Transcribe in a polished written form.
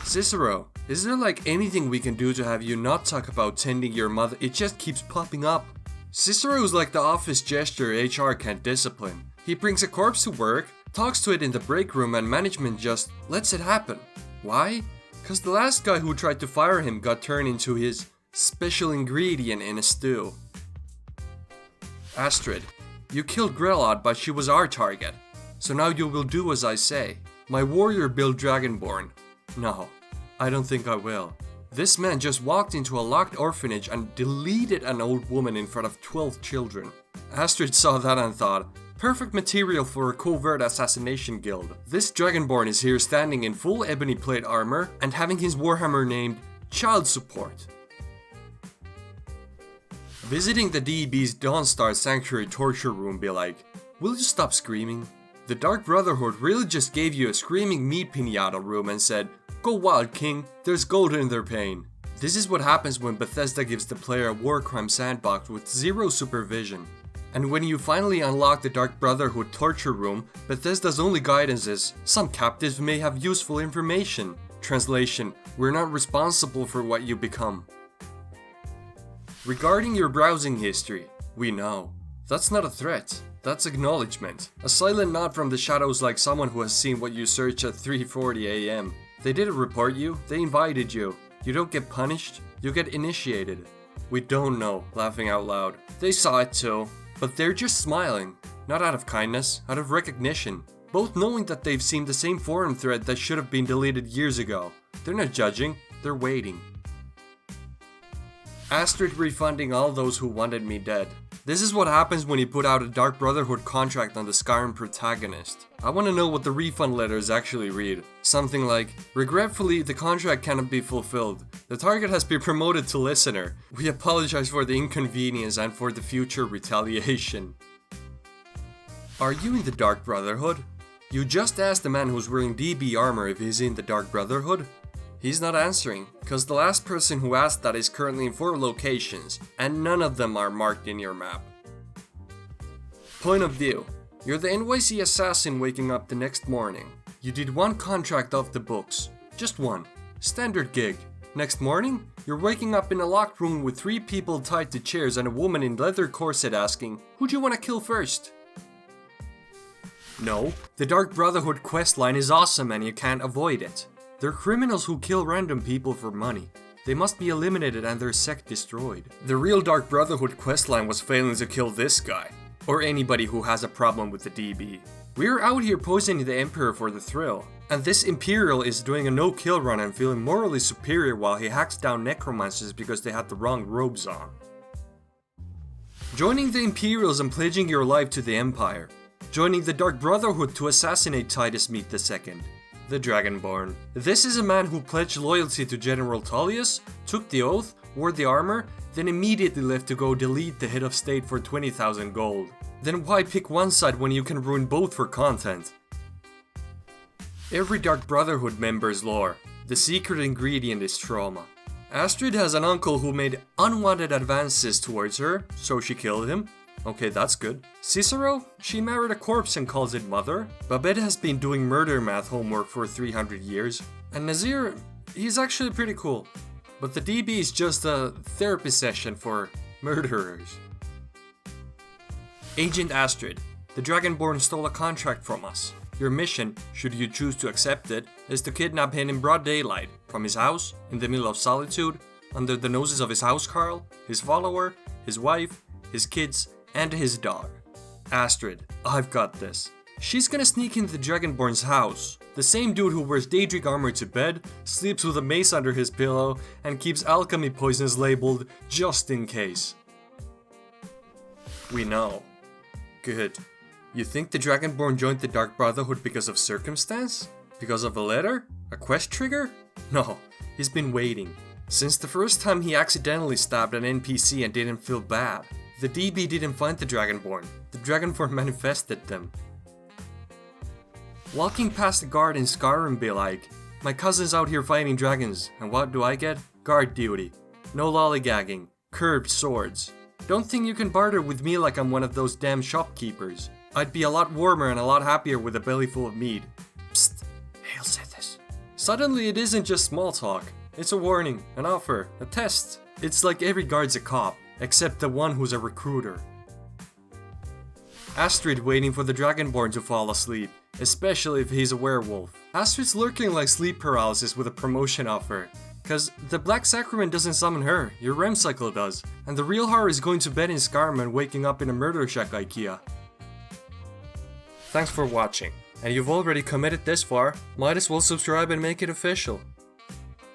Cicero, is there like anything we can do to have you not talk about tending your mother? It just keeps popping up. Cicero's like the office gesture HR can't discipline. He brings a corpse to work, talks to it in the break room, and management just lets it happen. Why? Cause the last guy who tried to fire him got turned into his special ingredient in a stew. Astrid, you killed Grelod, but she was our target. So now you will do as I say. My warrior built dragonborn. No, I don't think I will. This man just walked into a locked orphanage and deleted an old woman in front of 12 children. Astrid saw that and thought, perfect material for a covert assassination guild. This dragonborn is here standing in full ebony plate armor and having his warhammer named Child Support. Visiting the DB's Dawnstar Sanctuary torture room be like, will you stop screaming? The Dark Brotherhood really just gave you a screaming meat pinata room and said, go wild king, there's gold in their pain. This is what happens when Bethesda gives the player a war crime sandbox with zero supervision. And when you finally unlock the Dark Brotherhood torture room, Bethesda's only guidance is, some captives may have useful information. Translation, we're not responsible for what you become. Regarding your browsing history, we know. That's not a threat, that's acknowledgement. A silent nod from the shadows like someone who has seen what you search at 3:40 AM. They didn't report you, they invited you. You don't get punished, you get initiated. We don't know, laughing out loud. They saw it too, but they're just smiling. Not out of kindness, out of recognition. Both knowing that they've seen the same forum thread that should have been deleted years ago. They're not judging, they're waiting. Astrid refunding all those who wanted me dead. This is what happens when you put out a Dark Brotherhood contract on the Skyrim protagonist. I want to know what the refund letters actually read. Something like, regretfully, the contract cannot be fulfilled. The target has been promoted to listener. We apologize for the inconvenience and for the future retaliation. Are you in the Dark Brotherhood? You just asked the man who's wearing DB armor if he's in the Dark Brotherhood. He's not answering, cause the last person who asked that is currently in 4 locations, and none of them are marked in your map. Point of view. You're the NYC assassin waking up the next morning. You did 1 contract off the books. Just 1. Standard gig. Next morning, you're waking up in a locked room with 3 people tied to chairs and a woman in leather corset asking, who do you want to kill first? No, the Dark Brotherhood questline is awesome and you can't avoid it. They're criminals who kill random people for money. They must be eliminated and their sect destroyed. The real Dark Brotherhood questline was failing to kill this guy. Or anybody who has a problem with the DB. We're out here poisoning the Emperor for the thrill. And this Imperial is doing a no-kill run and feeling morally superior while he hacks down necromancers because they had the wrong robes on. Joining the Imperials and pledging your life to the Empire. Joining the Dark Brotherhood to assassinate Titus Meat II. The Dragonborn. This is a man who pledged loyalty to General Tullius, took the oath, wore the armor, then immediately left to go delete the head of state for 20,000 gold. Then why pick one side when you can ruin both for content? Every Dark Brotherhood member's lore. The secret ingredient is trauma. Astrid has an uncle who made unwanted advances towards her, so she killed him. Okay, that's good. Cicero? She married a corpse and calls it mother. Babette has been doing murder math homework for 300 years. And Nazir, he's actually pretty cool. But the DB is just a therapy session for murderers. Agent Astrid, the Dragonborn stole a contract from us. Your mission, should you choose to accept it, is to kidnap him in broad daylight, from his house, in the middle of solitude, under the noses of his housecarl, his follower, his wife, his kids, and his dog. Astrid, I've got this. She's gonna sneak into the Dragonborn's house. The same dude who wears Daedric armor to bed, sleeps with a mace under his pillow, and keeps alchemy poisons labeled just in case. We know. Good. You think the Dragonborn joined the Dark Brotherhood because of circumstance? Because of a letter? A quest trigger? No, he's been waiting. Since the first time he accidentally stabbed an NPC and didn't feel bad. The DB didn't find the Dragonborn. The Dragonborn manifested them. Walking past the guard in Skyrim be like, my cousin's out here fighting dragons, and what do I get? Guard duty. No lollygagging. Curved swords. Don't think you can barter with me like I'm one of those damn shopkeepers. I'd be a lot warmer and a lot happier with a belly full of meat. Psst, Hail said this. Suddenly it isn't just small talk. It's a warning, an offer, a test. It's like every guard's a cop, except the one who's a recruiter. Astrid waiting for the dragonborn to fall asleep, especially if he's a werewolf. Astrid's lurking like sleep paralysis with a promotion offer. Cause the Black Sacrament doesn't summon her, your REM cycle does. And the real horror is going to bed in Skyrim and waking up in a murder shack IKEA. Thanks for watching. And you've already committed this far, might as well subscribe and make it official.